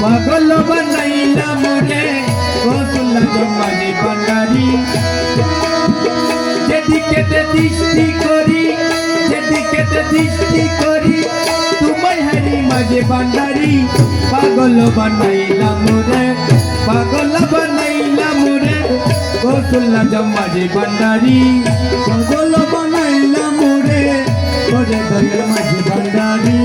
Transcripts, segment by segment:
পাগল বানাইলা মোরে গৌসুল্লাহ জম্মাজি ভান্ডারি যেদিকে দৃষ্টি করি তোমায় হারি মাঝে ভান্ডারি পাগল বানাইলা মোরে গৌসুল্লাহ জম্মাজি ভান্ডারি পাগল বানাইলা মোরে ওরে দয়াল মাঝে ভান্ডারি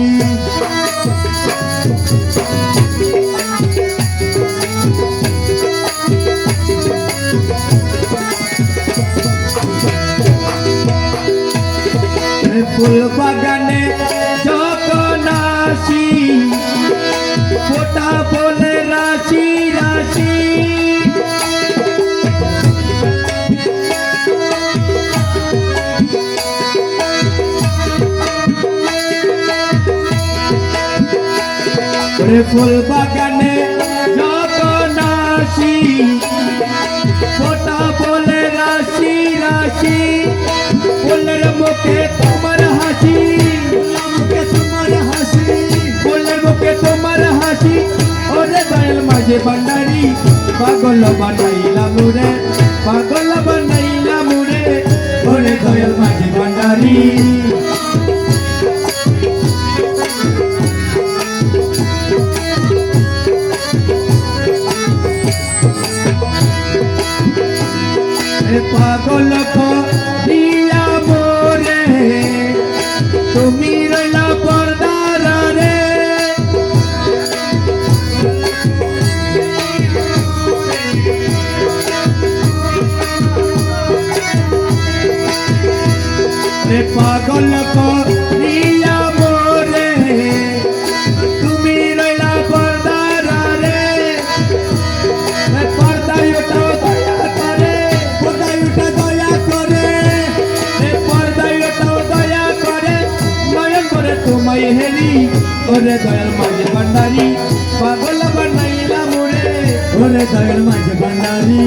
ফুল বাগানে যখন আসি ফোটা বলে রাশি রাশি ফুল বাগানে যখন আসি ফোটা বলে রাশি রাশি ফুলের মুখে তোমার হাসি ফুলের মুখে তোমার হাসি ওরে দয়াল মাঝে ভান্ডারি পাগল বানাইলা মোরে ওরে দয়াল মাঝে ভান্ডারি পাগল দিয়া মোরে তুমি রইলা পর্দার রে পাগল দিয়া মোরে তুমি রইলা পর্দার রে পর্দায় ওঠাও তোমায় হেরি ওরে দয়াল মাঝে ভান্ডারি পাগল বানাইলা মোরে ওরে দয়াল মাঝে ভান্ডারি